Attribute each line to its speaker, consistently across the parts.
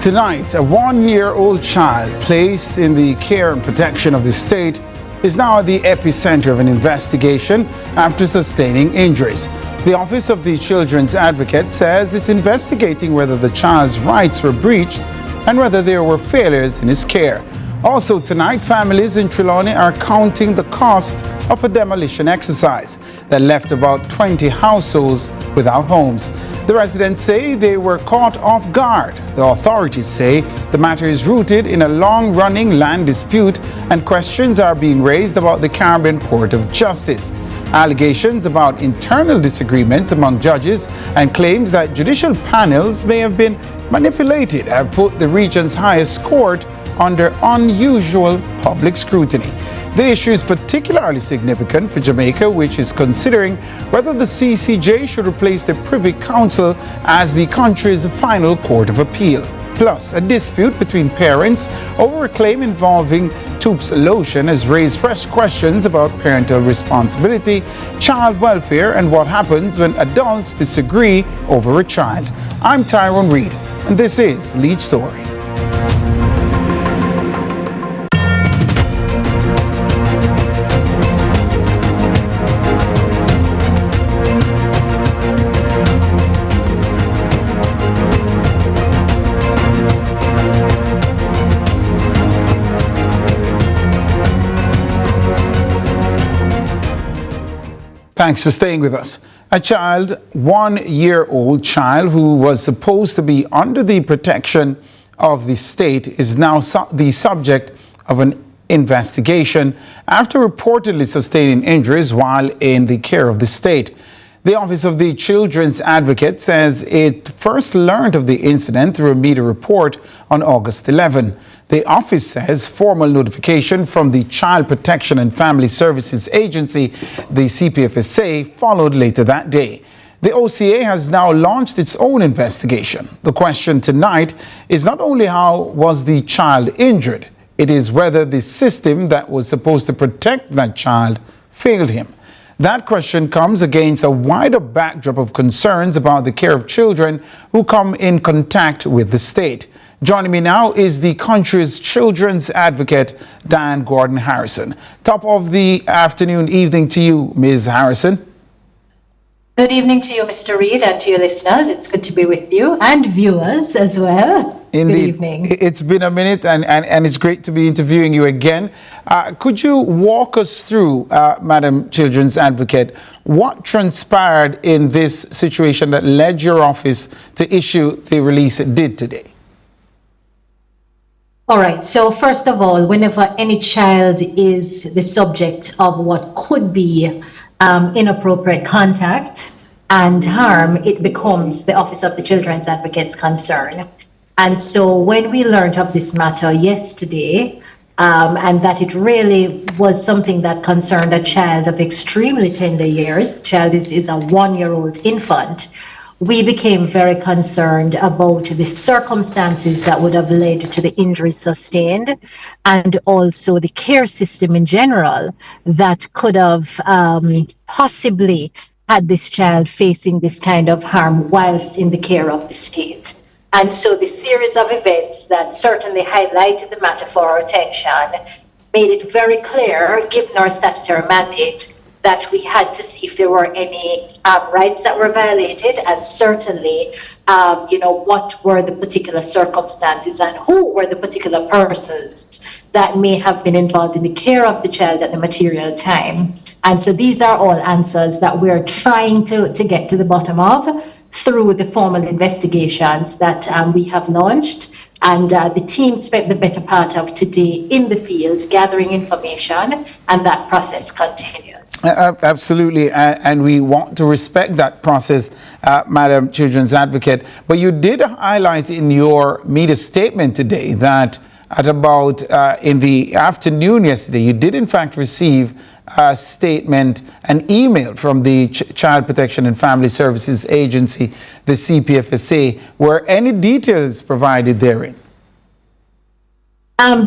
Speaker 1: Tonight, a one-year-old child placed in the care and protection of the state is now at the epicenter of an investigation after sustaining injuries. The Office of the Children's Advocate says it's investigating whether the child's rights were breached and whether there were failures in his care. Also tonight, families in Trelawney are counting the cost of a demolition exercise that left about 20 households without homes. The residents say they were caught off guard. The authorities say the matter is rooted in a long-running land dispute and questions are being raised about the Caribbean Court of Justice. Allegations about internal disagreements among judges and claims that judicial panels may have been manipulated have put the region's highest court under unusual public scrutiny. The issue is particularly significant for Jamaica, which is considering whether the CCJ should replace the Privy Council as the country's final court of appeal. Plus, a dispute between parents over a claim involving Toops lotion has raised fresh questions about parental responsibility, child welfare, and what happens when adults disagree over a child. I'm Tyrone Reed, and this is Lead Story. Thanks for staying with us. A child, one-year-old child who was supposed to be under the protection of the state is now the subject of an investigation after reportedly sustaining injuries while in the care of the state. The Office of the Children's Advocate says it first learned of the incident through a media report on August 11. The office says formal notification from the Child Protection and Family Services Agency, the CPFSA, followed later that day. The OCA has now launched its own investigation. The question tonight is not only how was the child injured, it is whether the system that was supposed to protect that child failed him. That question comes against a wider backdrop of concerns about the care of children who come in contact with the state. Joining me now is the country's children's advocate, Diane Gordon Harrison. Top of the afternoon, evening to you, Ms. Harrison.
Speaker 2: Good evening to you, Mr. Reed, and to your listeners. It's good to be with you and viewers as well.
Speaker 1: Indeed.
Speaker 2: Good evening.
Speaker 1: It's been a minute and it's great to be interviewing you again. Could you walk us through, Madam Children's Advocate, what transpired in this situation that led your office to issue the release it did today?
Speaker 2: All right. So first of all, whenever any child is the subject of what could be inappropriate contact and harm, it becomes the Office of the Children's Advocate's concern. And so when we learned of this matter yesterday, and that it really was something that concerned a child of extremely tender years, the child is a one-year-old infant, we became very concerned about the circumstances that would have led to the injury sustained, and also the care system in general that could have possibly had this child facing this kind of harm whilst in the care of the state. And so the series of events that certainly highlighted the matter for our attention made it very clear, given our statutory mandate, that we had to see if there were any rights that were violated, and certainly, what were the particular circumstances and who were the particular persons that may have been involved in the care of the child at the material time. And so these are all answers that we're trying to get to the bottom of through the formal investigations that we have launched. And the team spent the better part of today in the field gathering information, and that process continues.
Speaker 1: Absolutely, and we want to respect that process, Madam Children's Advocate. But you did highlight in your media statement today that at about in the afternoon yesterday, you did in fact receive a statement, an email from the Child Protection and Family Services Agency, the CPFSA. Were any details provided therein?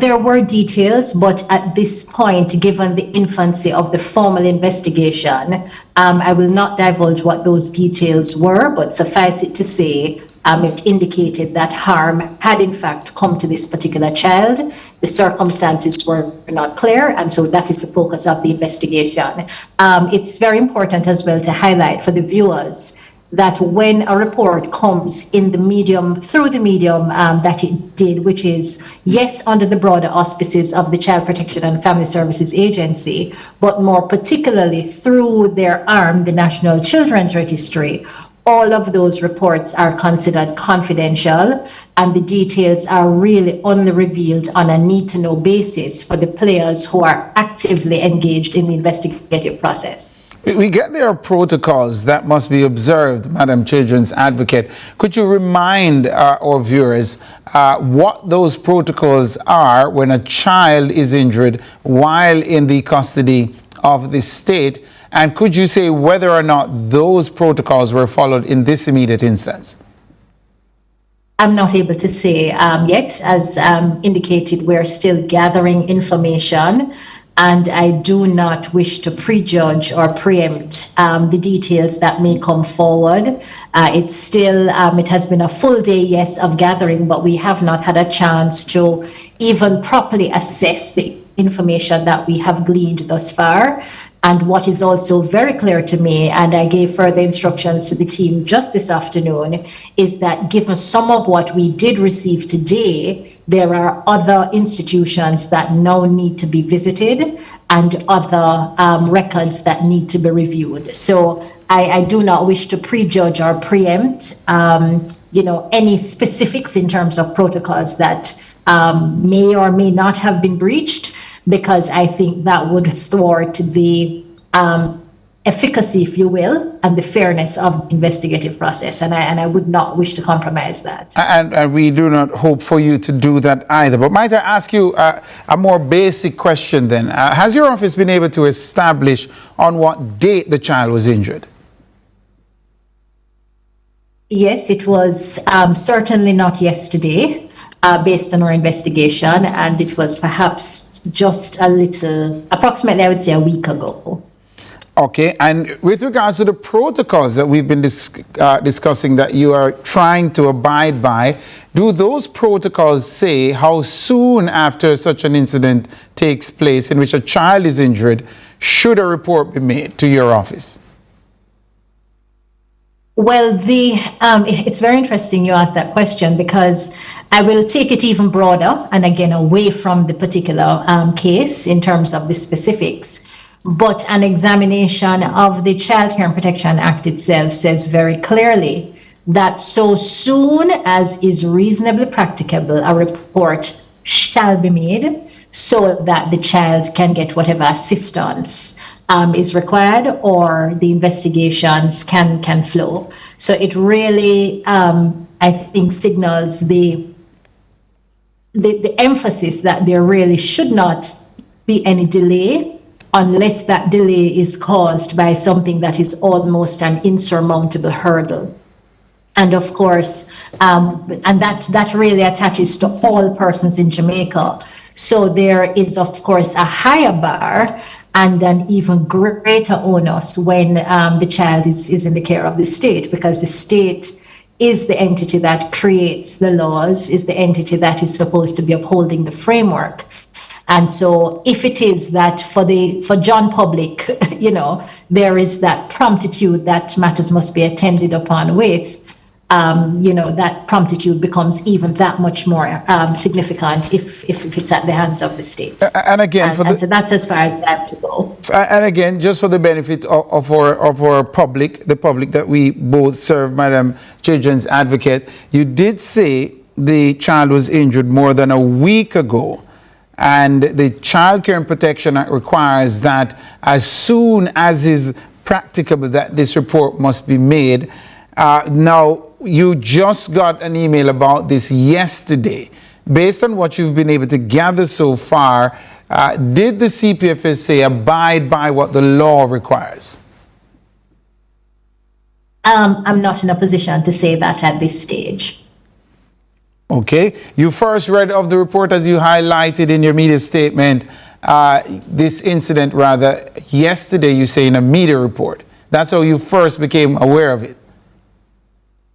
Speaker 2: There were details, but at this point, given the infancy of the formal investigation, I will not divulge what those details were, but suffice it to say, it indicated that harm had in fact come to this particular child. The circumstances were not clear, and so that is the focus of the investigation. It's very important as well to highlight for the viewers that when a report comes in the medium, through the medium that it did, which is, yes, under the broader auspices of the Child Protection and Family Services Agency, but more particularly through their arm, the National Children's Registry, all of those reports are considered confidential, and the details are really only revealed on a need-to-know basis for the players who are actively engaged in the investigative process.
Speaker 1: We get there are protocols that must be observed, Madam Children's Advocate. Could you remind our viewers what those protocols are when a child is injured while in the custody of the state? And could you say whether or not those protocols were followed in this immediate instance?
Speaker 2: I'm not able to say yet. As indicated, we're still gathering information, and I do not wish to prejudge or preempt the details that may come forward. It's still, it has been a full day, yes, of gathering, but we have not had a chance to even properly assess the information that we have gleaned thus far. And what is also very clear to me, and I gave further instructions to the team just this afternoon, is that given some of what we did receive today, there are other institutions that now need to be visited and other records that need to be reviewed. So I do not wish to prejudge or preempt, any specifics in terms of protocols that may or may not have been breached, because I think that would thwart the efficacy, if you will, and the fairness of the investigative process. And I would not wish to compromise that.
Speaker 1: And we do not hope for you to do that either. But might I ask you a more basic question then? Has your office been able to establish on what date the child was injured? Yes,
Speaker 2: it was certainly not yesterday. Based on our investigation, and it was perhaps just approximately, I would say, a week ago.
Speaker 1: Okay, and with regards to the protocols that we've been discussing that you are trying to abide by, do those protocols say how soon after such an incident takes place in which a child is injured should a report be made to your office?
Speaker 2: Well, it's very interesting you asked that question, because I will take it even broader and again away from the particular case in terms of the specifics. But an examination of the Child Care and Protection Act itself says very clearly that so soon as is reasonably practicable, a report shall be made so that the child can get whatever assistance is required, or the investigations can flow. So it really, I think, signals the emphasis that there really should not be any delay unless that delay is caused by something that is almost an insurmountable hurdle. And of course, and that really attaches to all persons in Jamaica. So there is, of course, a higher bar and an even greater onus when the child is in the care of the state, because the state is the entity that creates the laws, is the entity that is supposed to be upholding the framework. And so if it is that for John Public, there is that promptitude that matters must be attended upon with, that promptitude becomes even that much more significant if it's at the hands of the state.
Speaker 1: And again,
Speaker 2: so that's as far as I have to go.
Speaker 1: And again, just for the benefit of our public, the public that we both serve, Madam Children's Advocate, you did say the child was injured more than a week ago. And the Child Care and Protection Act requires that as soon as is practicable that this report must be made. Now, you just got an email about this yesterday. Based on what you've been able to gather so far, did the CPFSA abide by what the law requires?
Speaker 2: I'm not in a position to say that at this stage.
Speaker 1: Okay. You first read of the report, as you highlighted in your media statement, this incident rather, yesterday, you say in a media report. That's how you first became aware of it.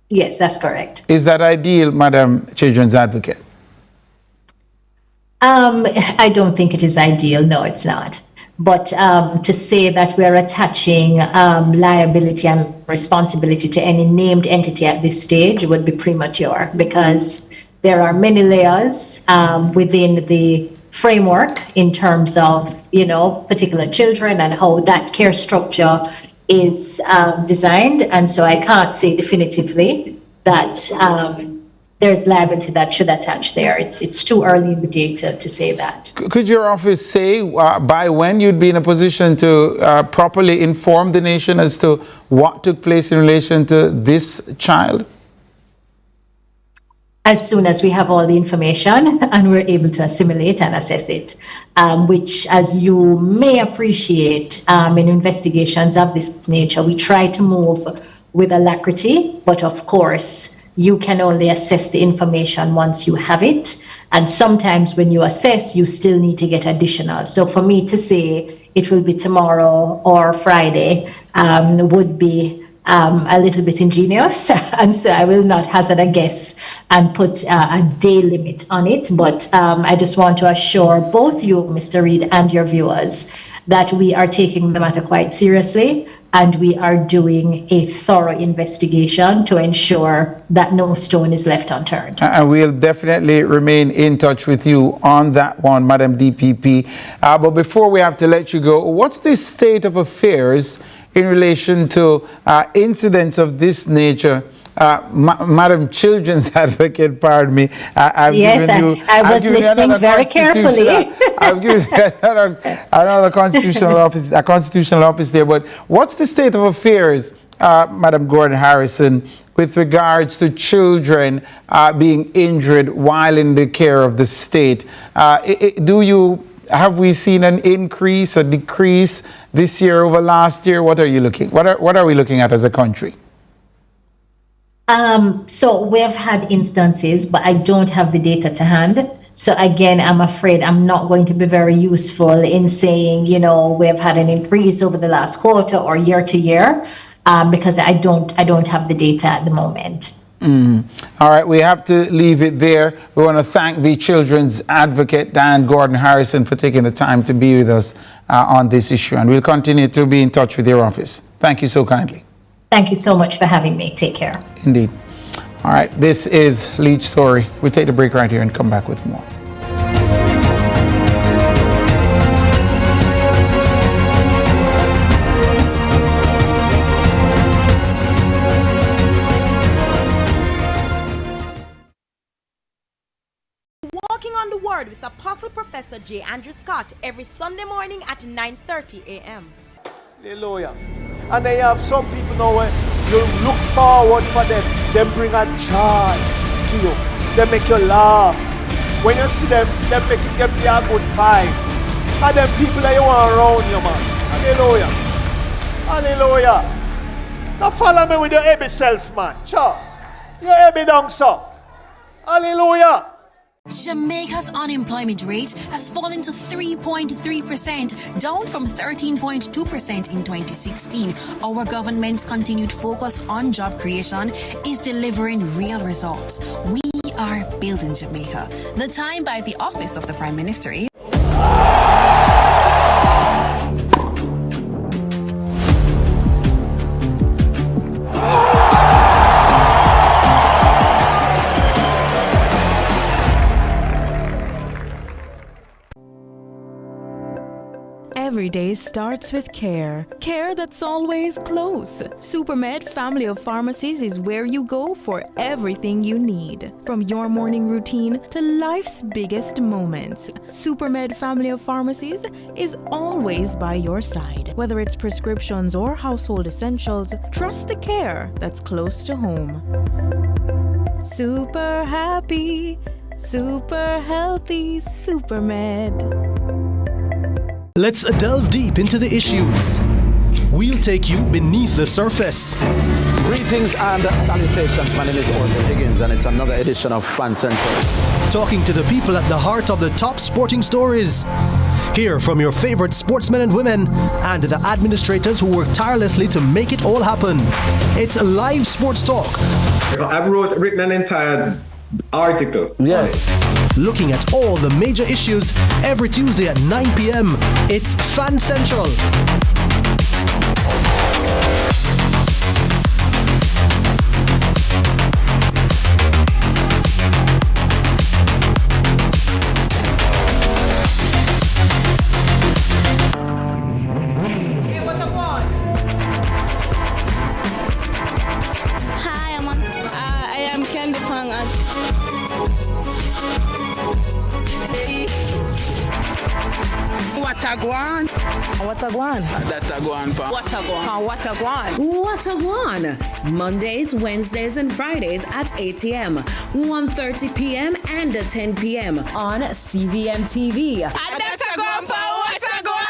Speaker 2: Yes, that's correct.
Speaker 1: Is that ideal, Madam Children's Advocate?
Speaker 2: I don't think it is ideal. No, it's not. But to say that we're attaching liability and responsibility to any named entity at this stage would be premature, because there are many layers within the framework in terms of, particular children and how that care structure is designed. And so I can't say definitively that there's liability that should attach there. It's too early in the day to say that.
Speaker 1: Could your office say by when you'd be in a position to properly inform the nation as to what took place in relation to this child?
Speaker 2: As soon as we have all the information and we're able to assimilate and assess it, which, as you may appreciate, in investigations of this nature, we try to move with alacrity, but of course, you can only assess the information once you have it. And sometimes when you assess, you still need to get additional. So for me to say it will be tomorrow or Friday would be a little bit ingenious, and so I will not hazard a guess and put a day limit on it. But I just want to assure both you, Mr. Reed, and your viewers that we are taking the matter quite seriously, and we are doing a thorough investigation to ensure that no stone is left unturned.
Speaker 1: And we'll definitely remain in touch with you on that one, Madam DPP. But before we have to let you go, what's the state of affairs in relation to incidents of this nature? Madam Children's Advocate, pardon me. I
Speaker 2: was listening very carefully.
Speaker 1: I've given another constitutional office, a constitutional office there. But what's the state of affairs, Madam Gordon Harrison, with regards to children being injured while in the care of the state? Have we seen an increase, a decrease this year over last year? What are we looking at as a country?
Speaker 2: So we have had instances, but I don't have the data to hand. So again, I'm afraid I'm not going to be very useful in saying, we have had an increase over the last quarter or year to year, because I don't have the data at the moment.
Speaker 1: All right, we have to leave it there. We want to thank the Children's Advocate, Dan Gordon Harrison, for taking the time to be with us on this issue. And we'll continue to be in touch with your office. Thank you so kindly.
Speaker 2: Thank you so much for having me. Take care.
Speaker 1: Indeed. All right, this is Lead Story. We'll take the break right here and come back with more.
Speaker 3: Walking on the Word with Apostle Professor J. Andrew Scott every Sunday morning at 9:30 a.m.
Speaker 4: Hallelujah. And they have some people now where you look forward for them. They bring a joy to you. They make you laugh. When you see them, they make you give you a good vibe. And them people that you want around you, man. Hallelujah. Hallelujah. Now follow me with your heavy self, man. Sure. You hear me down, sir? Hallelujah.
Speaker 5: Jamaica's unemployment rate has fallen to 3.3%, down from 13.2% in 2016. Our government's continued focus on job creation is delivering real results. We are building Jamaica. The Time by the Office of the Prime Minister is
Speaker 3: Every day starts with care. Care that's always close. Supermed Family of Pharmacies is where you go for everything you need. From your morning routine to life's biggest moments. Supermed Family of Pharmacies is always by your side. Whether it's prescriptions or household essentials, trust the care that's close to home. Super happy, super healthy, Supermed.
Speaker 6: Let's delve deep into the issues. We'll take you beneath the surface.
Speaker 7: Greetings and salutations. My name is Orville Higgins, and it's another edition of Fan Central.
Speaker 6: Talking to the people at the heart of the top sporting stories. Hear from your favorite sportsmen and women and the administrators who work tirelessly to make it all happen. It's live sports talk.
Speaker 8: I've written an entire article.
Speaker 7: Yes.
Speaker 6: Looking at all the major issues every Tuesday at 9 p.m. It's Fan Central.
Speaker 9: Hi, I am Candy Pang.
Speaker 10: Watagwan.
Speaker 11: Watagwan.
Speaker 10: Datagwan pa.
Speaker 11: Watagwan. Watagwan.
Speaker 12: Watagwan. Mondays, Wednesdays, and Fridays at 8 a.m., 1:30 p.m., and 10 p.m. on CVM TV.
Speaker 10: Datagwan pa. Watagwan.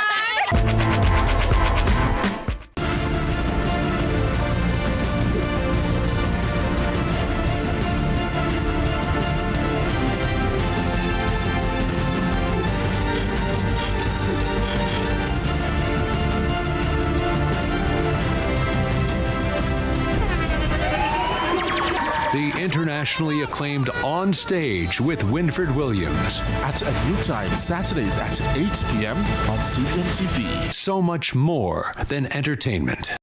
Speaker 13: The internationally acclaimed On Stage with Winfred Williams.
Speaker 14: At a new time, Saturdays at 8 p.m. on CVM TV.
Speaker 13: So much more than entertainment.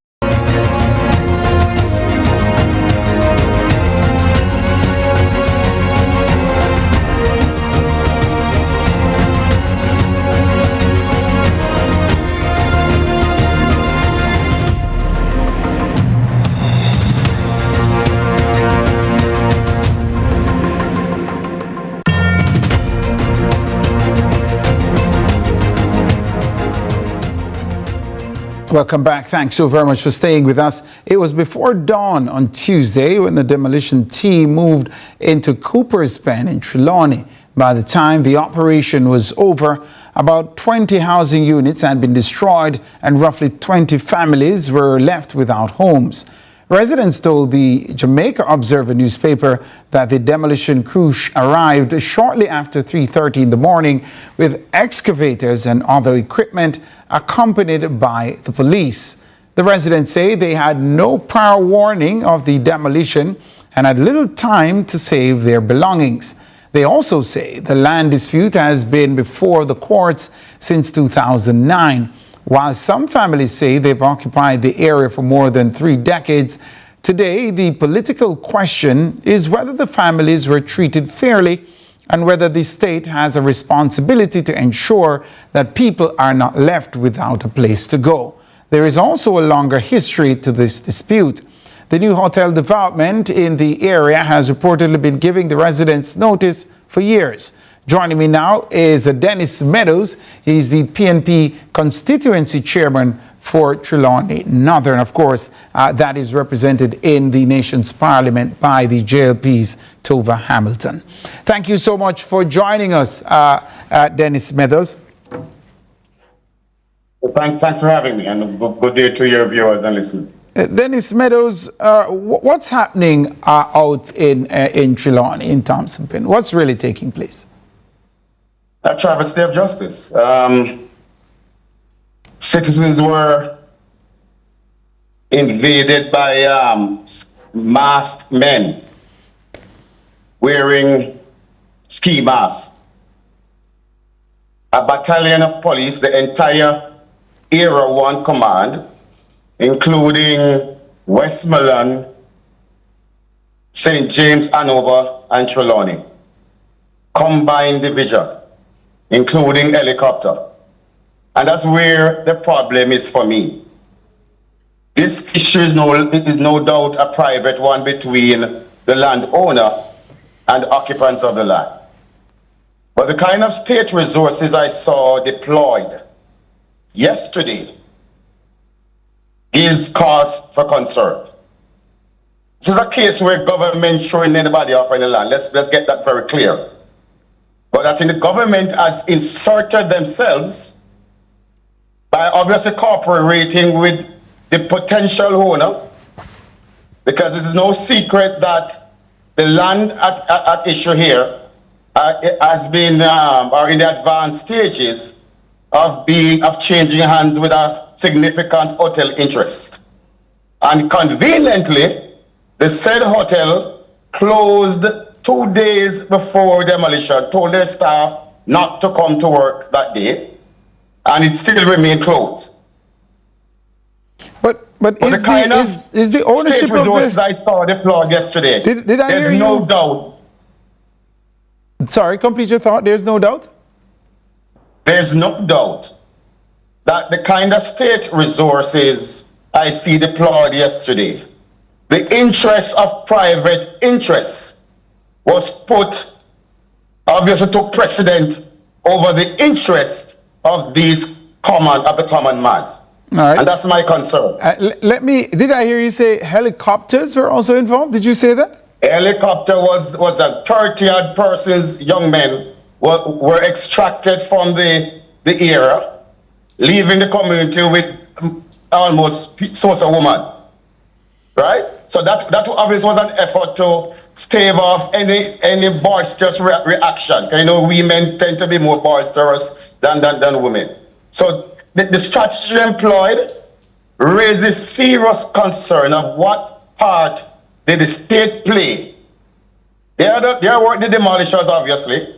Speaker 1: Welcome back. Thanks so very much for staying with us. It was before dawn on Tuesday when the demolition team moved into Cooper's Pen in Trelawney. By the time the operation was over, about 20 housing units had been destroyed and roughly 20 families were left without homes. Residents told the Jamaica Observer newspaper that the demolition crew arrived shortly after 3:30 in the morning with excavators and other equipment accompanied by the police. The residents say they had no prior warning of the demolition and had little time to save their belongings. They also say the land dispute has been before the courts since 2009. While some families say they've occupied the area for more than 3 decades, today the political question is whether the families were treated fairly and whether the state has a responsibility to ensure that people are not left without a place to go. There is also a longer history to this dispute. The new hotel development in the area has reportedly been giving the residents notice for years. Joining me now is Dennis Meadows. He's the PNP constituency chairman for Trelawney Northern. Of course, that is represented in the nation's parliament by the JLP's Tova Hamilton. Thank you so much for joining us, Dennis Meadows.
Speaker 8: Thanks for having me, and good day to your viewers and listeners.
Speaker 1: Dennis Meadows, what's happening out in Trelawney, in Thompson Pen? What's really taking place?
Speaker 15: A travesty of justice. Citizens were invaded by masked men wearing ski masks. A battalion of police, the entire Era 1 command, including Westmoreland, St. James, Hanover, and Trelawney, combined division, including helicopter. And that's where the problem is for me. This issue is no doubt a private one between the landowner and occupants of the land. But the kind of state resources I saw deployed yesterday is cause for concern. This is a case where government showing anybody off in the land. Let's get that very clear. But I think the government has inserted themselves by obviously cooperating with the potential owner, because it is no secret that the land at issue here has been or in the advanced stages of changing hands with a significant hotel interest. And conveniently, the said hotel closed 2 days before demolition, told their staff not to come to work that day, and it still remained closed.
Speaker 1: But is the ownership
Speaker 15: of the I saw deployed yesterday?
Speaker 1: Did I
Speaker 15: There's
Speaker 1: hear
Speaker 15: no
Speaker 1: you?
Speaker 15: doubt.
Speaker 1: Sorry, complete your thought. There's no doubt?
Speaker 15: There's no doubt that the kind of state resources I see deployed yesterday, the interest of private interests was put, obviously took precedent over the interest of the common man.
Speaker 1: All right.
Speaker 15: And that's my concern.
Speaker 1: Did I hear you say helicopters were also involved? Did you say that?
Speaker 15: A helicopter was a 30-odd persons, young men, were extracted from the era, leaving the community with almost source of woman. Right? So that obviously was an effort to stave off any boisterous reaction. You know, women tend to be more boisterous than women. So the strategy employed raises serious concern of what part did the state play. They weren't the demolishers, obviously,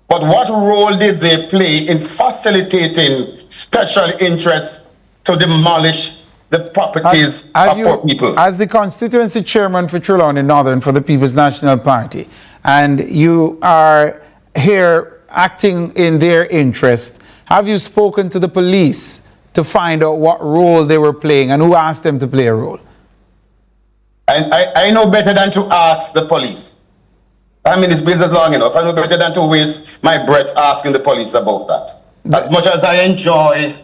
Speaker 15: but what role did they play in facilitating special interests to demolish the properties of poor people?
Speaker 1: As the constituency chairman for Trelawney Northern for the People's National Party, and you are here acting in their interest, have you spoken to the police to find out what role they were playing and who asked them to play a role?
Speaker 15: And I know better than to ask the police. I'm in this business long enough. I know better than to waste my breath asking the police about that. As much as I enjoy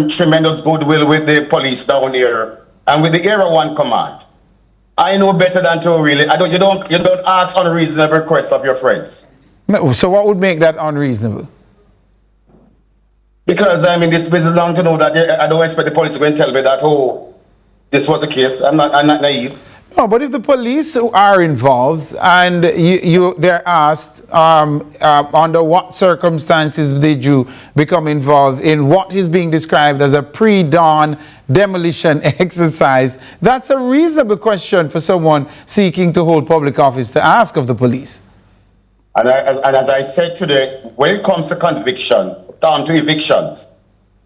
Speaker 15: tremendous goodwill with the police down here and with the Era 1 command, I know better than to really. You don't ask unreasonable requests of your friends.
Speaker 1: No, so what would make that unreasonable?
Speaker 15: Because I'm in this business long to know that I don't expect the police to go and tell me that, oh, this was the case. I'm not naive.
Speaker 1: No, but if the police are involved and they're asked under what circumstances did you become involved in what is being described as a pre-dawn demolition exercise, that's a reasonable question for someone seeking to hold public office to ask of the police.
Speaker 15: And as I said today, when it comes to conviction, down to evictions,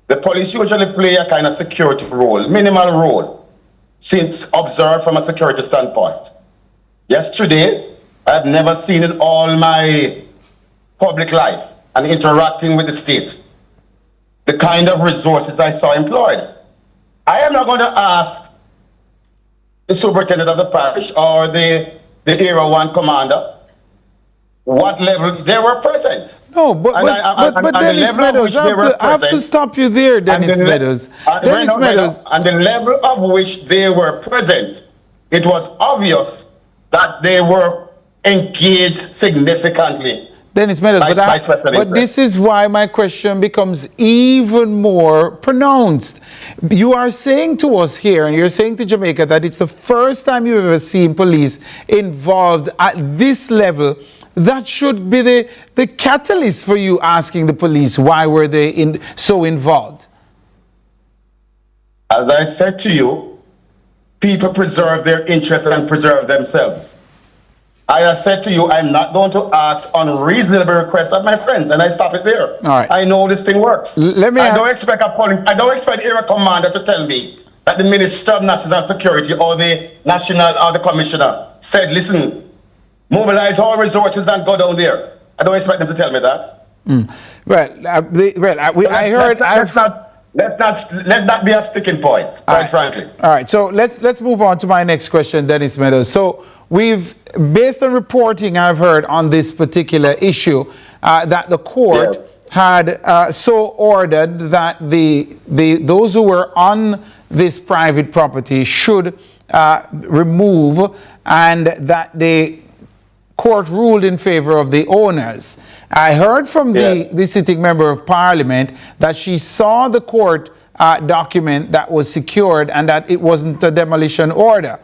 Speaker 15: the police usually play a kind of security role, minimal role, since observed from a security standpoint. Yesterday, I've never seen in all my public life and interacting with the state the kind of resources I saw employed. I am not going to ask the superintendent of the parish or the Era 1 commander what level they were present.
Speaker 1: No, but Dennis Meadows, I have to stop you there, Dennis Meadows.
Speaker 15: And the level of which they were present, it was obvious that they were engaged significantly.
Speaker 1: Dennis Meadows, but this is why my question becomes even more pronounced. You are saying to us here, and you're saying to Jamaica, that it's the first time you've ever seen police involved at this level. That should be the catalyst for you asking the police, why were they so involved?
Speaker 15: As I said to you, people preserve their interests and preserve themselves. I have said to you, I'm not going to ask unreasonable requests of my friends, and I stop it there.
Speaker 1: All right.
Speaker 15: I know this thing works. I don't expect I don't expect a commander to tell me that the Minister of National Security or the National or the Commissioner said, listen, mobilize all resources and go down there. I don't expect them to tell me that. Let's not be a sticking point, quite frankly.
Speaker 1: All right, so let's move on to my next question, Dennis Meadows. So based on reporting I've heard on this particular issue, that the court had so ordered that those who were on this private property should remove, and that the court ruled in favor of the owners. I heard from the sitting member of parliament that she saw the court document that was secured and that it wasn't a demolition order.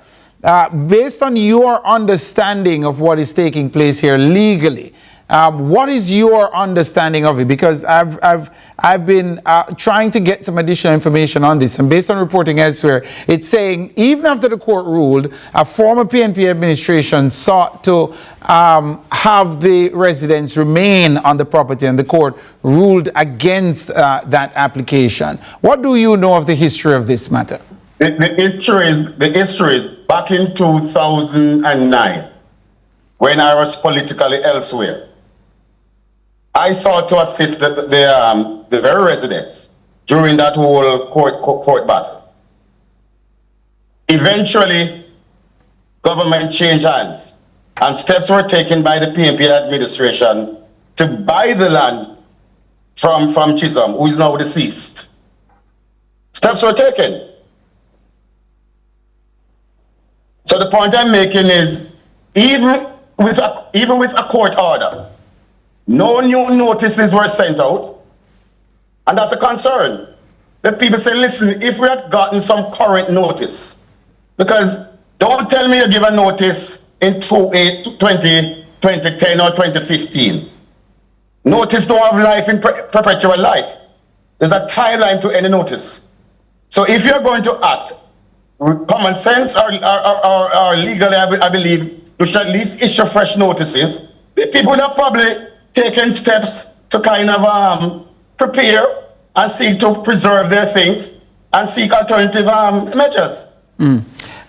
Speaker 1: Based on your understanding of what is taking place here legally, what is your understanding of it? Because I've been trying to get some additional information on this, and based on reporting elsewhere, it's saying even after the court ruled, a former PNP administration sought to have the residents remain on the property, and the court ruled against that application. What do you know of the history of this matter?
Speaker 15: The history back in 2009, when I was politically elsewhere, I sought to assist the very residents during that whole court battle. Eventually, government changed hands, and steps were taken by the PNP administration to buy the land from Chisholm, who is now deceased. Steps were taken. So the point I'm making is, even with a court order, no new notices were sent out, and that's a concern. The people say, listen, if we had gotten some current notice, because don't tell me you give a notice in 2010 or 2015. Notice don't have life in perpetual life. There's a timeline to any notice. So if you're going to act, common sense or legally, I believe, you should at least issue fresh notices. The people have probably taken steps to kind of prepare and seek to preserve their things and seek alternative measures.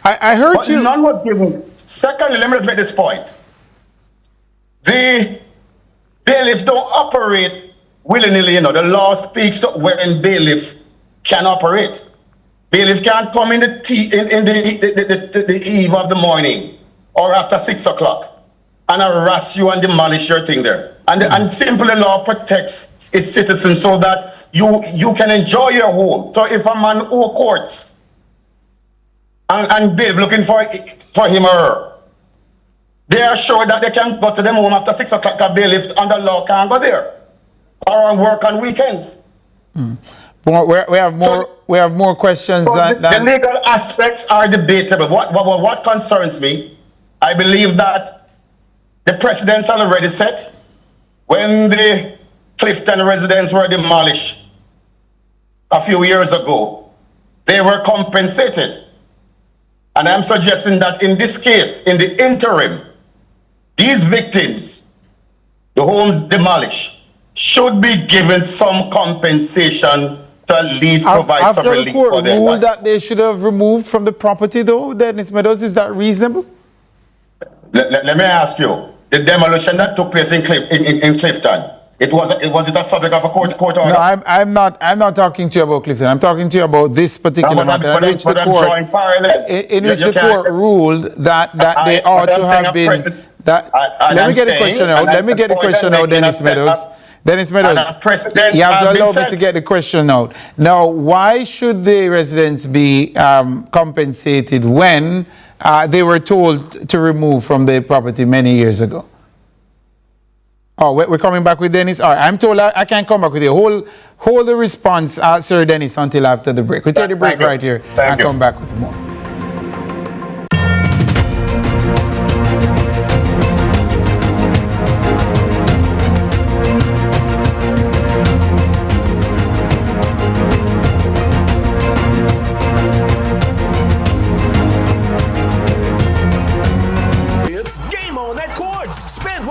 Speaker 1: I heard
Speaker 15: but
Speaker 1: you.
Speaker 15: None was given. Secondly, let me just make this point. The bailiffs don't operate willy-nilly. You know, the law speaks to when bailiff can operate. Bailiff can't come in the eve of the morning or after 6 o'clock and harass you and demolish your thing there. And simply law protects its citizens so that you can enjoy your home. So if a man who courts and bailiff looking for him or her, they are sure that they can go to them home after 6 o'clock. A bailiff under law can't go there or work on weekends.
Speaker 1: We have more questions.
Speaker 15: The legal aspects are debatable. What concerns me, I believe that the precedents are already set. When the Clifton residents were demolished a few years ago, they were compensated. And I'm suggesting that in this case, in the interim, these victims, the homes demolished, should be given some compensation to at least provide some relief for them.
Speaker 1: After the court ruled that they should have removed from the property, though, Dennis Meadows, is that reasonable?
Speaker 15: Let me ask you, the demolition that took place in Clifton, was it a subject of a court order?
Speaker 1: No, I'm not talking to you about Clifton. I'm talking to you about this particular matter in which the court ruled that they ought to have been. Let me get the question out. Let me get the question out, Dennis Meadows. Dennis Meadows, you have to allow me to get the question out. Now, why should the residents be compensated when they were told to remove from the property many years ago. Oh, we're coming back with Dennis. All right, I'm told I can't come back with you. Hold the response, Sir Dennis, until after the break. We'll take the break right here and come back with more.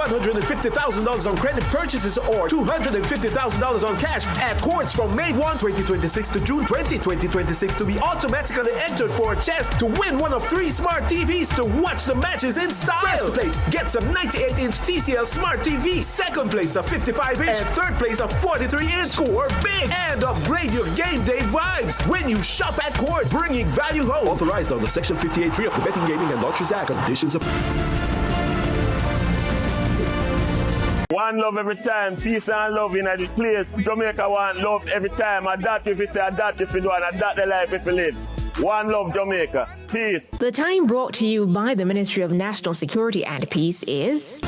Speaker 16: $150,000 on credit purchases or $250,000 on cash at Courts from May 1, 2026 to June 20, 2026 to be automatically entered for a chance to win one of 3 smart TVs to watch the matches in style. First place gets a 98-inch TCL Smart TV. Second place a 55-inch. And third place a 43-inch. Score big and upgrade your game day vibes when you shop at Courts, bringing value home. Authorized under Section 58(3) of the Betting, Gaming and Lotteries Act. Conditions apply.
Speaker 17: One love every time, peace and love in the place. Jamaica want love every time. And that if you say, and that if you do, and that the life if you live. One love Jamaica. Peace.
Speaker 18: The time brought to you by the Ministry of National Security and Peace is...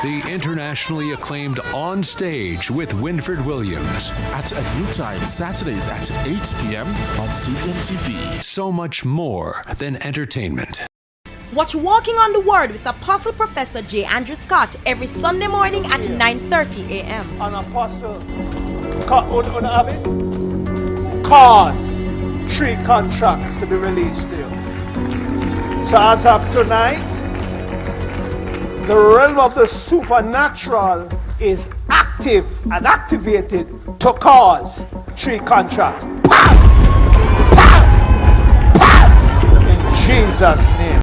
Speaker 13: The internationally acclaimed On Stage with Winfred Williams.
Speaker 14: At a new time, Saturdays at 8 p.m. on CVM TV.
Speaker 13: So much more than entertainment.
Speaker 19: Watch Walking on the Word with Apostle Professor J. Andrew Scott every Sunday morning at 9:30 a.m.
Speaker 4: An apostle, cause 3 contracts to be released to you. So as of tonight, the realm of the supernatural is active and activated to cause 3 contracts. Pow! Pow! Pow! In Jesus' name.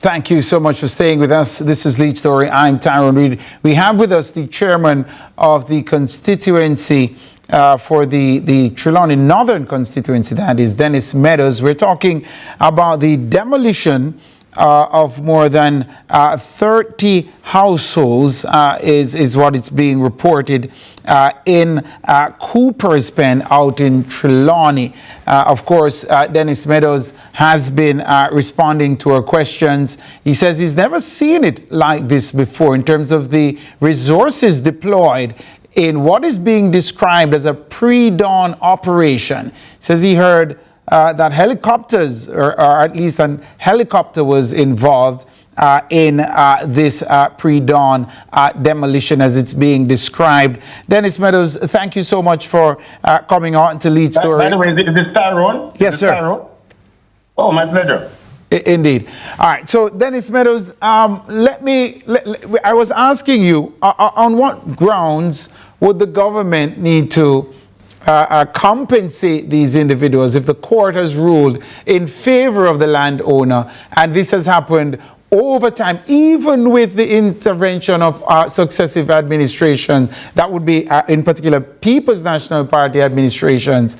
Speaker 1: Thank you so much for staying with us. This is Lead Story. I'm Tyrone Reed. We have with us the chairman of the constituency for the Trelawney Northern constituency, that is Dennis Meadows. We're talking about the demolition of more than 30 households is what it's being reported in Cooper's Pen out in Trelawney. Of course, Dennis Meadows has been responding to our questions. He says he's never seen it like this before in terms of the resources deployed in what is being described as a pre-dawn operation. He says he heard that helicopters, or at least a helicopter was involved in this pre-dawn demolition as it's being described. Dennis Meadows, thank you so much for coming on to Lead Story.
Speaker 15: By the way, is this Tyrone?
Speaker 1: Yes, sir.
Speaker 15: Tyrone? Oh, my pleasure.
Speaker 1: Indeed. All right. So, Dennis Meadows, I was asking you, on what grounds would the government need to compensate these individuals if the court has ruled in favor of the landowner, and this has happened over time, even with the intervention of successive administration, that would be in particular People's National Party administrations,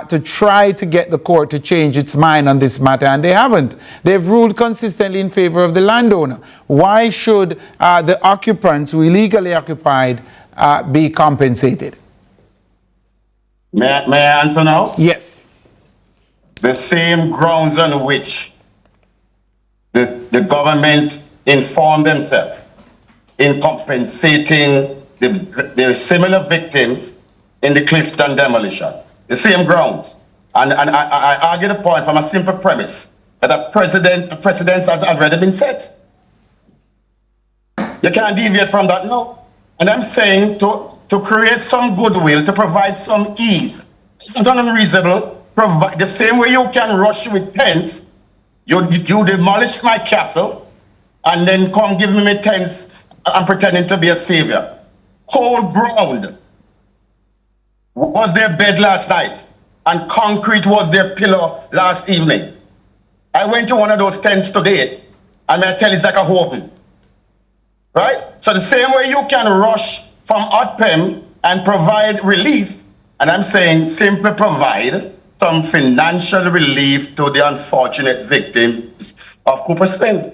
Speaker 1: to try to get the court to change its mind on this matter, and they haven't. They've ruled consistently in favor of the landowner. Why should the occupants who illegally occupied be compensated?
Speaker 15: May I answer now?
Speaker 1: Yes.
Speaker 15: The same grounds on which the government informed themselves in compensating the similar victims in the Clifton demolition. The same grounds. And I argue the point from a simple premise that a precedent has already been set. You can't deviate from that now. And I'm saying to create some goodwill, to provide some ease. It's not unreasonable. The same way you can rush with tents, you demolish my castle, and then come give me tents and pretending to be a savior. whole ground was their bed last night, and concrete was their pillow last evening. I went to one of those tents today, and I tell it's like a oven. Right? So the same way you can rush from OTPEM and provide relief, and I'm saying simply provide some financial relief to the unfortunate victims of Cooper Spend.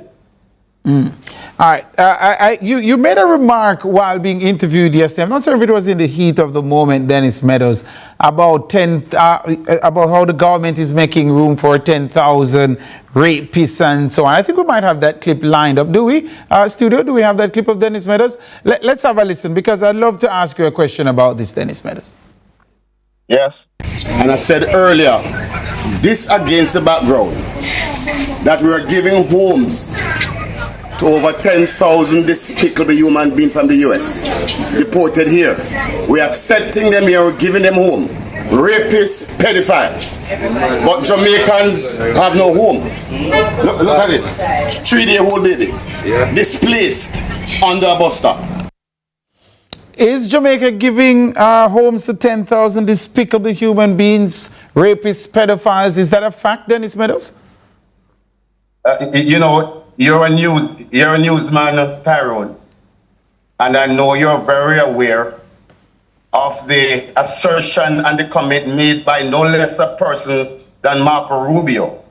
Speaker 1: All right. You made a remark while being interviewed yesterday. I'm not sure if it was in the heat of the moment, Dennis Meadows, about about how the government is making room for 10,000 rapists and so on. I think we might have that clip lined up. Do we, studio? Do we have that clip of Dennis Meadows? Let's have a listen, because I'd love to ask you a question about this, Dennis Meadows.
Speaker 15: Yes.
Speaker 20: And I said earlier, this against the background that we are giving homes to over 10,000 despicable human beings from the US, deported here. We're accepting them here, we're giving them home. Rapists, pedophiles. But Jamaicans have no home. Look at it. 3-day-old baby. Displaced under a bus stop.
Speaker 1: Is Jamaica giving homes to 10,000 despicable human beings, rapists, pedophiles? Is that a fact, Dennis Meadows?
Speaker 15: You know, you're a newsman, Tyrone, and I know you're very aware of the assertion and the comment made by no less a person than Marco Rubio.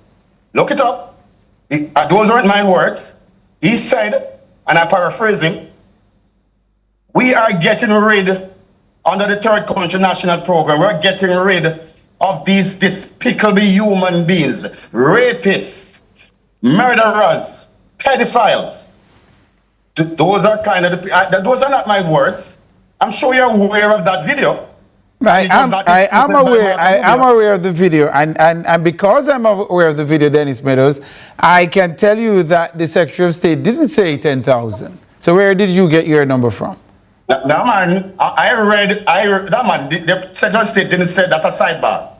Speaker 15: Look it up. Those aren't my words. He said, and I paraphrase him, we are getting rid, under the Third Country National Program, we're getting rid of these despicable human beings, rapists, murderers, pedophiles. Those are kind of those are not my words. I'm sure you're aware of that video.
Speaker 1: I am aware of the video, and because I'm aware of the video, Dennis Meadows, I can tell you that the Secretary of State didn't say 10,000. So where did you get your number from?
Speaker 15: That man, that man, the Secretary of State didn't say that's a sidebar.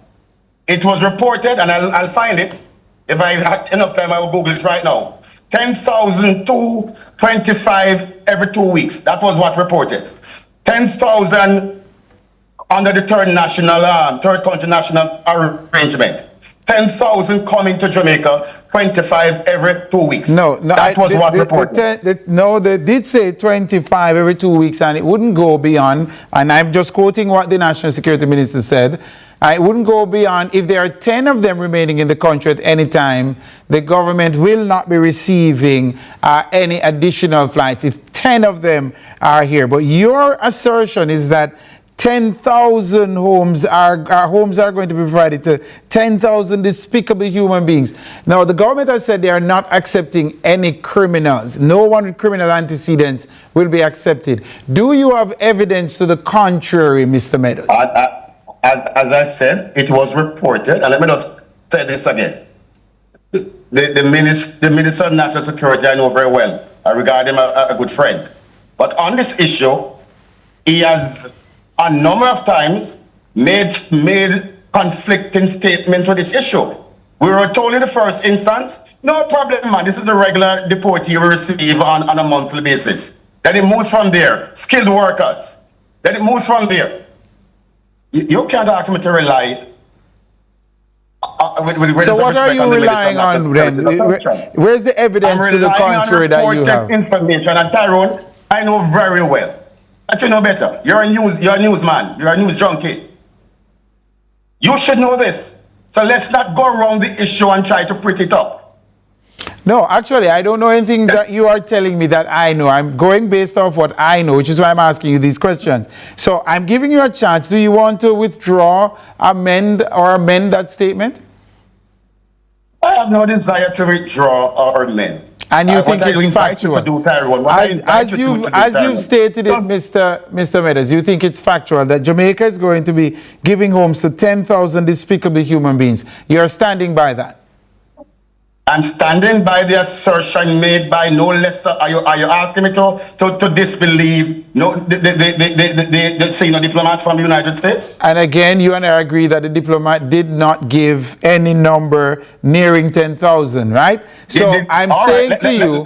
Speaker 15: It was reported, and I'll find it. If I had enough time, I will Google it right now. 10,225 every 2 weeks. That was what reported. 10,000 under the Third Country National Arrangement. 10,000 coming to Jamaica, 25 every 2 weeks. That was what reported.
Speaker 1: They did say 25 every 2 weeks, and it wouldn't go beyond, and I'm just quoting what the National Security Minister said, it wouldn't go beyond, if there are 10 of them remaining in the country at any time, the government will not be receiving any additional flights if 10 of them are here. But your assertion is that 10,000 homes are going to be provided to 10,000 despicable human beings. Now, the government has said they are not accepting any criminals. No one with criminal antecedents will be accepted. Do you have evidence to the contrary, Mr. Meadows?
Speaker 15: As I said, it was reported, and let me just say this again. The Minister of National Security, I know very well. I regard him as a good friend. But on this issue, he has a number of times made conflicting statements on this issue. We were told in the first instance, no problem, man, this is the regular deportee we receive on a monthly basis. Then it moves from there, skilled workers. Then it moves from there. You can't ask me to rely.
Speaker 1: So what are you relying on then? Where's the evidence to the contrary that you have?
Speaker 15: Information, and Tyrone, I know very well that you know better. You're a newsman. You're a news junkie. You should know this. So let's not go around the issue and try to pretty it up.
Speaker 1: No, actually, I don't know anything that you are telling me that I know. I'm going based off what I know, which is why I'm asking you these questions. So I'm giving you a chance. Do you want to withdraw, amend that statement?
Speaker 15: I have no desire to withdraw or amend.
Speaker 1: And you think it's factual? As you've stated it, Mr. Meadows, you think it's factual that Jamaica is going to be giving homes to 10,000 despicable human beings. You're standing by that?
Speaker 15: I'm standing by the assertion made by no less. Are you asking me to disbelieve the senior diplomat from the United States?
Speaker 1: And again, you and I agree that the diplomat did not give any number nearing 10,000, right? So I'm saying to you,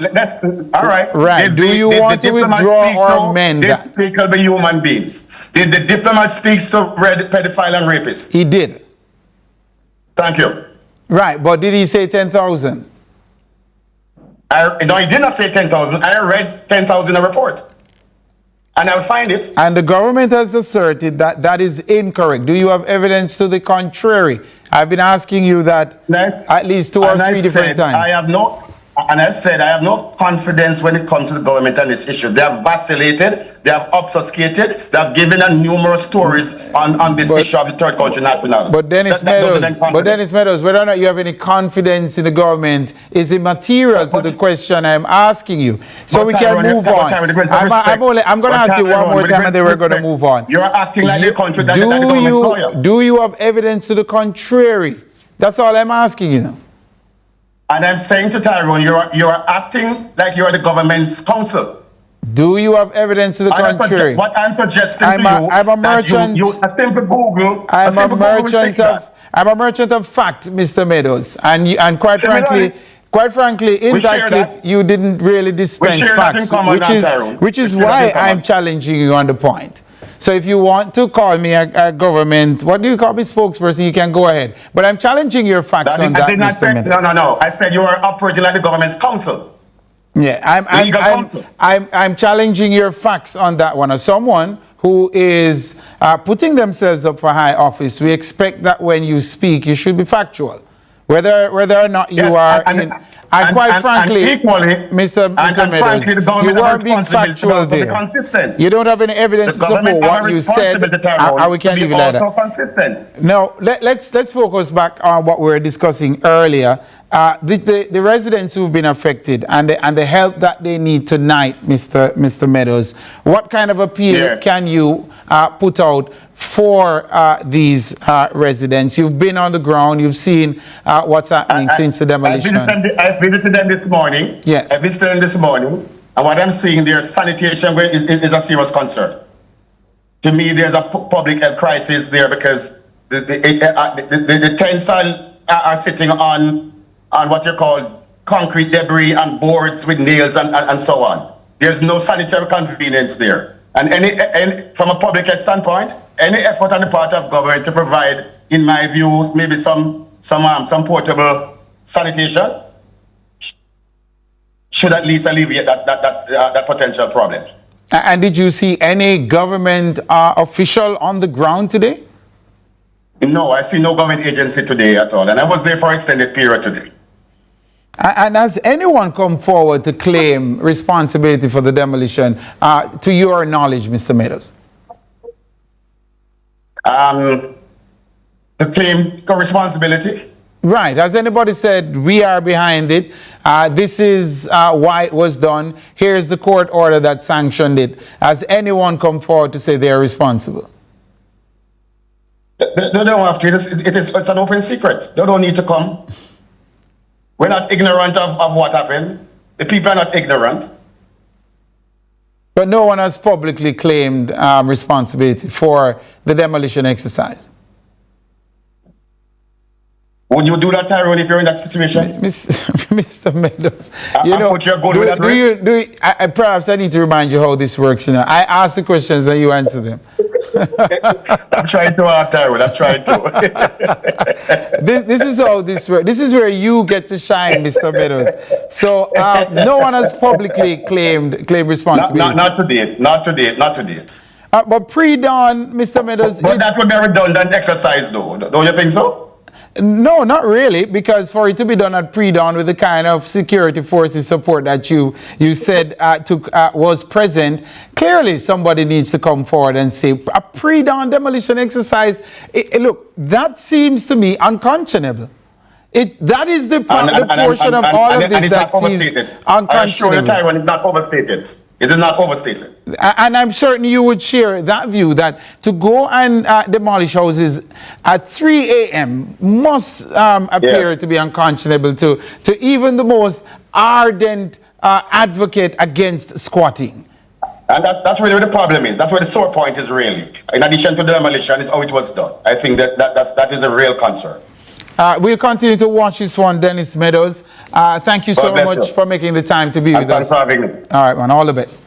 Speaker 15: all right.
Speaker 1: Right. Do you want to withdraw or amend that?
Speaker 15: This speaker be human beings. Did the diplomat speaks to pedophile and rapists?
Speaker 1: He did.
Speaker 15: Thank you.
Speaker 1: Right, but did he say 10,000?
Speaker 15: No, he did not say 10,000. I read 10,000 in a report. And I'll find it.
Speaker 1: And the government has asserted that that is incorrect. Do you have evidence to the contrary? I've been asking you that at least 2 or 3 different times.
Speaker 15: I said I have no confidence when it comes to the government on this issue. They have vacillated, they have obfuscated, they have given numerous stories on this issue of the third country nationality.
Speaker 1: But Dennis Meadows, whether or not you have any confidence in the government is immaterial to the question I'm asking you. So we can move on. I'm going to ask you one more time and then we're going to move on.
Speaker 15: You're acting like the country that the government.
Speaker 1: Do you have evidence to the contrary? That's all I'm asking you now.
Speaker 15: And I'm saying to Tyrone, you're acting like you're the government's counsel.
Speaker 1: Do you have evidence to the contrary?
Speaker 15: What I'm suggesting to you,
Speaker 1: I'm a merchant.
Speaker 15: A simple Google.
Speaker 1: I'm a merchant of fact, Mr. Meadows, and quite frankly, in that clip, you didn't really dispense facts, which is why I'm challenging you on the point. So if you want to call me a government, what do you call me, spokesperson, you can go ahead. But I'm challenging your facts on that, Mr. Meadows.
Speaker 15: No. I said you are operating like the government's counsel.
Speaker 1: Yeah, I'm challenging your facts on that one. As someone who is putting themselves up for high office, we expect that when you speak, you should be factual. Whether or not you are and quite frankly, Mr. Meadows, you weren't being factual there. You don't have any evidence to support what you said, and we can't leave it like that. No, let's focus back on what we were discussing earlier. The residents who've been affected and the help that they need tonight, Mr. Meadows, what kind of appeal can you put out for these residents? You've been on the ground, you've seen what's happening since the demolition.
Speaker 15: I visited them this morning.
Speaker 1: Yes.
Speaker 15: I visited them this morning, and what I'm seeing there, sanitation is a serious concern. To me, there's a public health crisis there because the tents are sitting on what you call concrete debris and boards with nails and so on. There's no sanitary convenience there. And from a public health standpoint, any effort on the part of government to provide, in my view, maybe some portable sanitation should at least alleviate that potential problem.
Speaker 1: And did you see any government official on the ground today?
Speaker 15: No, I see no government agency today at all. And I was there for an extended period today.
Speaker 1: And has anyone come forward to claim responsibility for the demolition, to your knowledge, Mr. Meadows?
Speaker 15: To claim responsibility?
Speaker 1: Right. Has anybody said, we are behind it, this is why it was done, here's the court order that sanctioned it? Has anyone come forward to say they are responsible?
Speaker 15: They don't have to. It's an open secret. They don't need to come. We're not ignorant of what happened. The people are not ignorant.
Speaker 1: But no one has publicly claimed responsibility for the demolition exercise.
Speaker 15: Would you do that, Tyrone, if you're in that situation?
Speaker 1: Mr. Meadows, perhaps I need to remind you how this works. I ask the questions and you answer them.
Speaker 15: I'm trying to, Tyrone. I'm trying to.
Speaker 1: This is how this works. This is where you get to shine, Mr. Meadows. So no one has publicly claimed responsibility.
Speaker 15: Not to date.
Speaker 1: But pre-dawn, Mr. Meadows.
Speaker 15: But that would be a redundant exercise, though. Don't you think so?
Speaker 1: No, not really, because for it to be done at pre-dawn with the kind of security forces support that you said was present, clearly somebody needs to come forward and say a pre-dawn demolition exercise. Look, that seems to me unconscionable. That is the portion of all of this that seems unconscionable.
Speaker 15: I assure you, Tyrone, it's not overstated. It is not overstated.
Speaker 1: And I'm certain you would share that view that to go and demolish houses at 3 a.m. must appear to be unconscionable to even the most ardent advocate against squatting.
Speaker 15: And that's really where the problem is. That's where the sore point is really. In addition to the demolition, is how it was done. I think that is a real concern.
Speaker 1: We'll continue to watch this one, Dennis Meadows. Thank you so much for making the time to be with us.
Speaker 15: Thanks for having me.
Speaker 1: All right, man. All the best.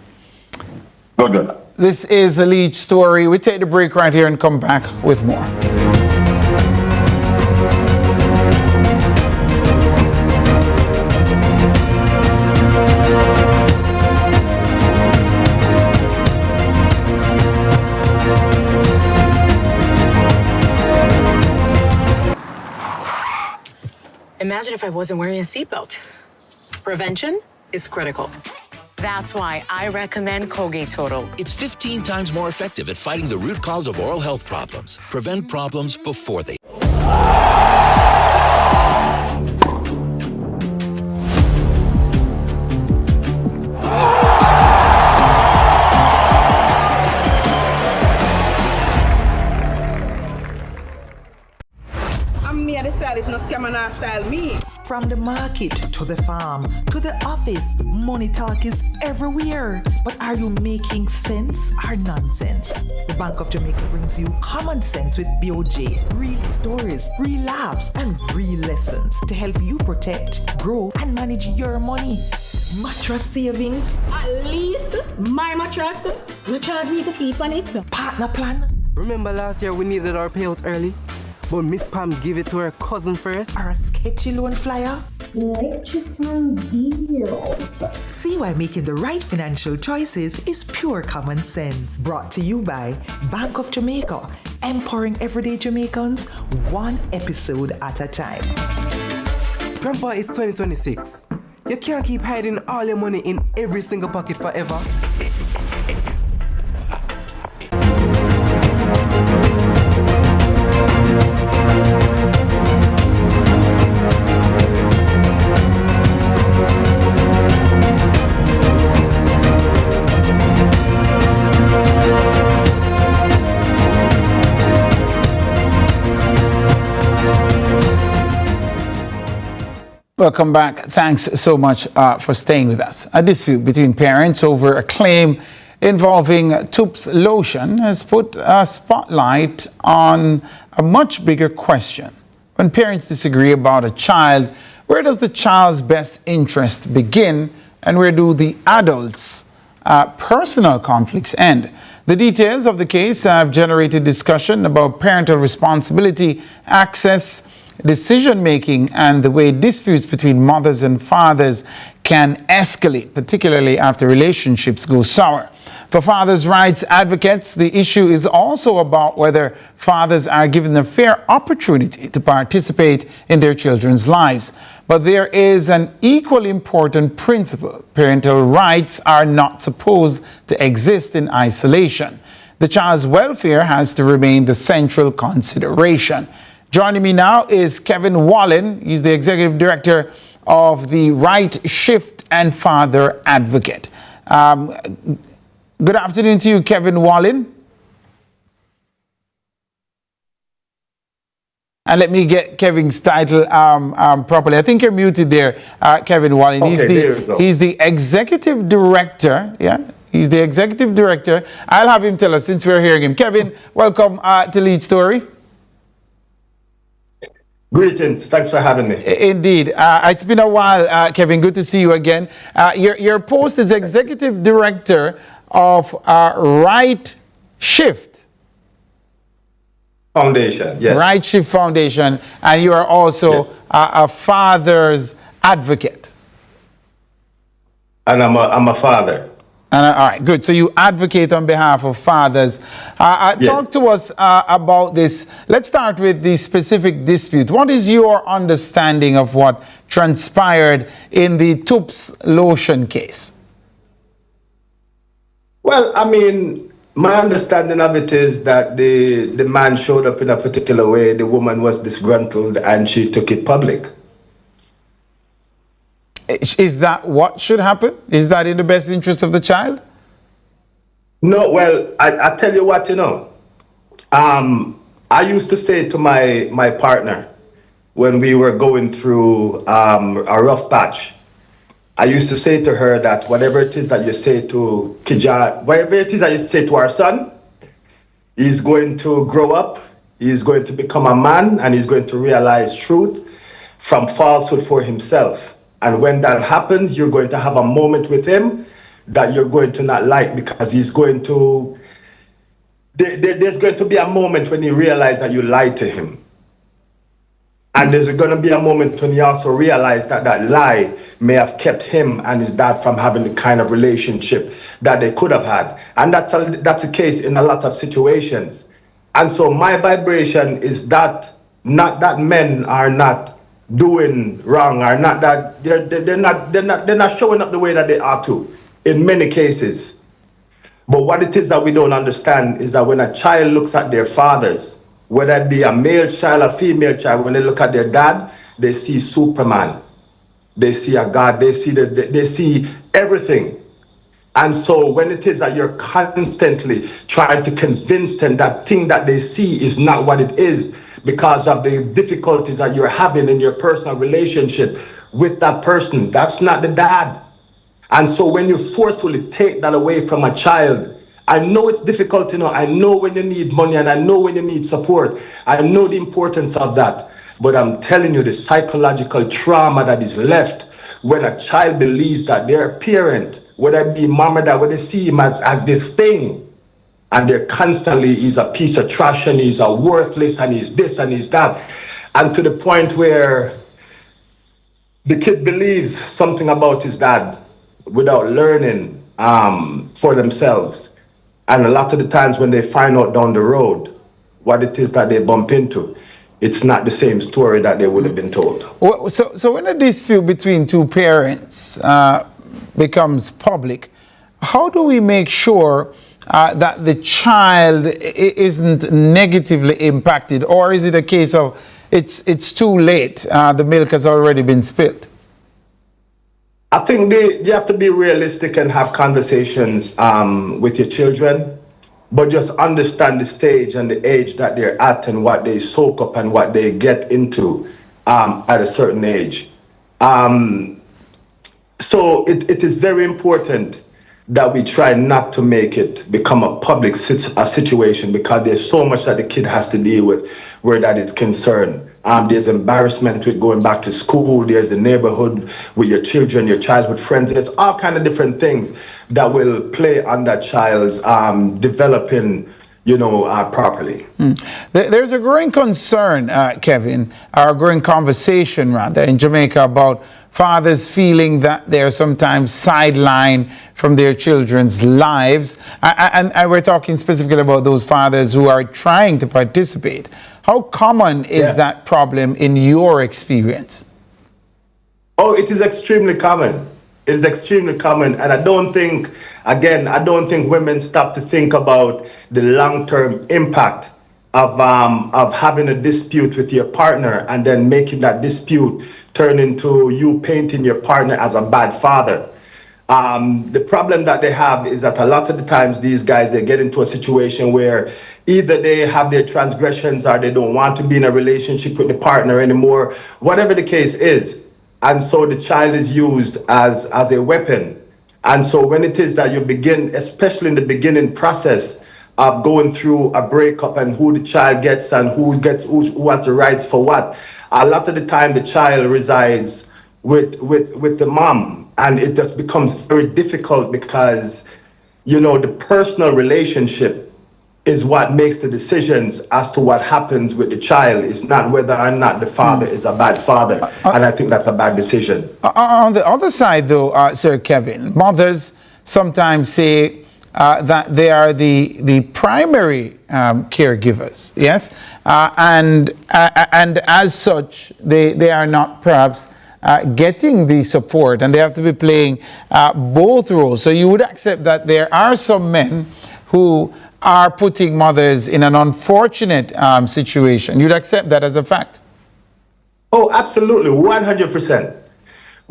Speaker 15: Good.
Speaker 1: This is a lead story. We take the break right here and come back with more.
Speaker 21: Imagine if I wasn't wearing a seatbelt. Prevention is critical. That's why I recommend Colgate Total.
Speaker 22: It's 15 times more effective at fighting the root cause of oral health problems. Prevent problems before they...
Speaker 11: Me and the style is no scam and our style me.
Speaker 23: From the market to the farm to the office, money talk is everywhere. But are you making sense or nonsense? The Bank of Jamaica brings you common sense with BOJ. Real stories, real laughs, and real lessons to help you protect, grow, and manage your money. Mattress savings.
Speaker 11: At least my mattress. You charge me to sleep on it.
Speaker 23: Partner plan.
Speaker 24: Remember last year we needed our payouts early? But Miss Pam gave it to her cousin first.
Speaker 23: Or a sketchy loan flyer.
Speaker 25: Electrifying deals.
Speaker 23: See why making the right financial choices is pure common sense. Brought to you by Bank of Jamaica, empowering everyday Jamaicans one episode at a time.
Speaker 24: Grandpa, it's 2026. You can't keep hiding all your money in every single pocket forever.
Speaker 1: Welcome back. Thanks so much for staying with us. A dispute between parents over a claim involving Toops lotion has put a spotlight on a much bigger question. When parents disagree about a child, where does the child's best interest begin and where do the adults' personal conflicts end? The details of the case have generated discussion about parental responsibility, access, decision-making, and the way disputes between mothers and fathers can escalate, particularly after relationships go sour. For fathers' rights advocates, the issue is also about whether fathers are given a fair opportunity to participate in their children's lives. But there is an equally important principle. Parental rights are not supposed to exist in isolation. The child's welfare has to remain the central consideration. Joining me now is Kevin Wallen. He's the Executive Director of the Right Shift and Father Advocate. Good afternoon to you, Kevin Wallen. And let me get Kevin's title properly. I think you're muted there, Kevin Wallen.
Speaker 8: Okay,
Speaker 1: he's the Executive Director. Yeah, he's the Executive Director. I'll have him tell us since we're hearing him. Kevin, welcome to Lead Story.
Speaker 8: Greetings. Thanks for having me.
Speaker 1: Indeed. It's been a while, Kevin. Good to see you again. Your post is Executive Director of Right Shift
Speaker 8: Foundation. Yes.
Speaker 1: Right Shift Foundation. And you are also a father's advocate.
Speaker 8: And I'm a father.
Speaker 1: All right, good. So you advocate on behalf of fathers. Talk to us about this. Let's start with the specific dispute. What is your understanding of what transpired in the Toops lotion case?
Speaker 8: Well, I mean, my understanding of it is that the man showed up in a particular way. The woman was disgruntled and she took it public.
Speaker 1: Is that what should happen? Is that in the best interest of the child?
Speaker 8: No, well, I tell you what, I used to say to my partner when we were going through a rough patch, I used to say to her that whatever it is that you say to Kija, whatever it is that you say to our son, he's going to grow up, he's going to become a man, and he's going to realize truth from falsehood for himself. And when that happens, you're going to have a moment with him that you're going to not like, because he's going to, there's going to be a moment when he realizes that you lied to him. And there's going to be a moment when he also realized that that lie may have kept him and his dad from having the kind of relationship that they could have had. And that's the case in a lot of situations. And so my vibration is that not that men are not doing wrong, or not that they're not showing up the way that they ought to in many cases. But what it is that we don't understand is that when a child looks at their fathers, whether it be a male child or female child, when they look at their dad, they see Superman. They see a God. They see everything. And so when it is that you're constantly trying to convince them that thing that they see is not what it is, because of the difficulties that you're having in your personal relationship with that person, that's not the dad. And so when you forcefully take that away from a child, I know it's difficult, I know when you need money, and I know when you need support. I know the importance of that. But I'm telling you, the psychological trauma that is left when a child believes that their parent, whether it be mom or dad, when they see him as this thing, and they're constantly, he's a piece of trash, and he's a worthless, and he's this, and he's that. And to the point where the kid believes something about his dad without learning for themselves. And a lot of the times when they find out down the road what it is that they bump into, it's not the same story that they would have been told.
Speaker 1: Well, so when a dispute between two parents becomes public, how do we make sure that the child isn't negatively impacted? Or is it a case of it's too late, the milk has already been spilled?
Speaker 8: I think you have to be realistic and have conversations with your children, but just understand the stage and the age that they're at and what they soak up and what they get into at a certain age. So it is very important that we try not to make it become a public situation, because there's so much that the kid has to deal with where that is concerned. There's embarrassment with going back to school. There's the neighborhood with your children, your childhood friends. There's all kind of different things that will play on that child's developing, properly.
Speaker 1: There's a growing concern, Kevin, or a growing conversation rather in Jamaica about fathers feeling that they're sometimes sidelined from their children's lives. And we're talking specifically about those fathers who are trying to participate. How common is that problem in your experience?
Speaker 8: Oh, it is extremely common. It is extremely common. And I don't think women stop to think about the long-term impact of having a dispute with your partner and then making that dispute turn into you painting your partner as a bad father. The problem that they have is that a lot of the times these guys, they get into a situation where either they have their transgressions or they don't want to be in a relationship with the partner anymore, whatever the case is. And so the child is used as a weapon. And so when it is that you begin, especially in the beginning process of going through a breakup and who the child gets and who has the rights for what, a lot of the time the child resides with the mom, and it just becomes very difficult because the personal relationship is what makes the decisions as to what happens with the child. It's not whether or not the father is a bad father, and I think that's a bad decision.
Speaker 1: On the other side though, Sir Kevin, mothers sometimes say that they are the primary caregivers, yes, and as such they are not perhaps getting the support, and they have to be playing both roles. So you would accept that there are some men who are putting mothers in an unfortunate situation. You'd accept that as a fact?
Speaker 8: Oh, absolutely, 100%.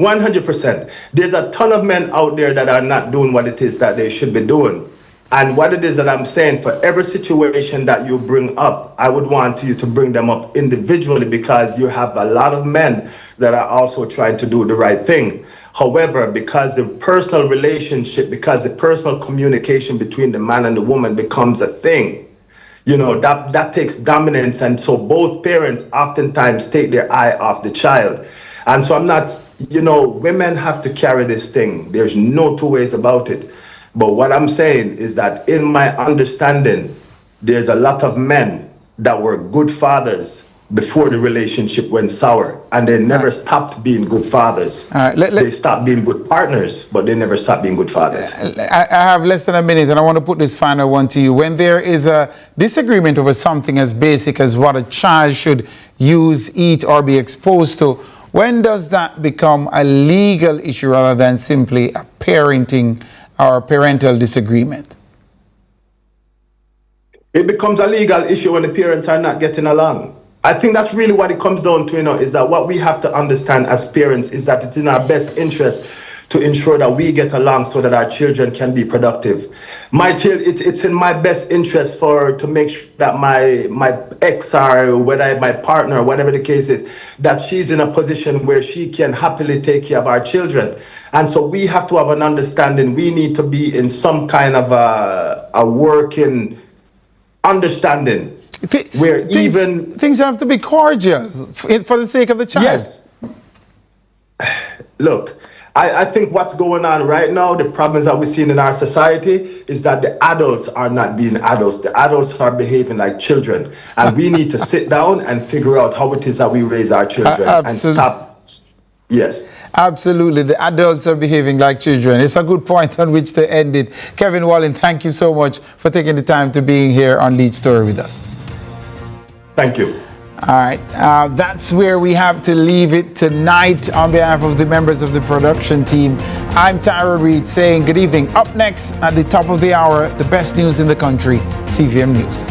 Speaker 8: 100%. There's a ton of men out there that are not doing what it is that they should be doing. And what it is that I'm saying, for every situation that you bring up, I would want you to bring them up individually, because you have a lot of men that are also trying to do the right thing. However, because the personal relationship, because the personal communication between the man and the woman becomes a thing, you know, that takes dominance. And so both parents oftentimes take their eye off the child. And so I'm not, you know, women have to carry this thing. There's no two ways about it. But what I'm saying is that in my understanding, there's a lot of men that were good fathers before the relationship went sour, and they never stopped being good fathers. They stopped being good partners, but they never stopped being good fathers.
Speaker 1: I have less than a minute, and I want to put this final one to you. When there is a disagreement over something as basic as what a child should use, eat, or be exposed to, when does that become a legal issue rather than simply a parenting or parental disagreement?
Speaker 8: It becomes a legal issue when the parents are not getting along. I think that's really what it comes down to, you know, is that what we have to understand as parents is that it's in our best interest to ensure that we get along so that our children can be productive. It's in my best interest to make sure that my ex, or whether my partner, whatever the case is, that she's in a position where she can happily take care of our children. And so we have to have an understanding. We need to be in some kind of a working understanding where
Speaker 1: things have to be cordial for the sake of the child.
Speaker 8: Yes. Look, I think what's going on right now, the problems that we're seeing in our society is that the adults are not being adults. The adults are behaving like children. And we need to sit down and figure out how it is that we raise our children and stop. Yes.
Speaker 1: Absolutely. The adults are behaving like children. It's a good point on which to end it. Kevin Wallen, thank you so much for taking the time to being here on Lead Story with us.
Speaker 8: Thank you.
Speaker 1: All right. That's where we have to leave it tonight. On behalf of the members of the production team, I'm Tyra Reid saying good evening. Up next at the top of the hour, the best news in the country, CVM News.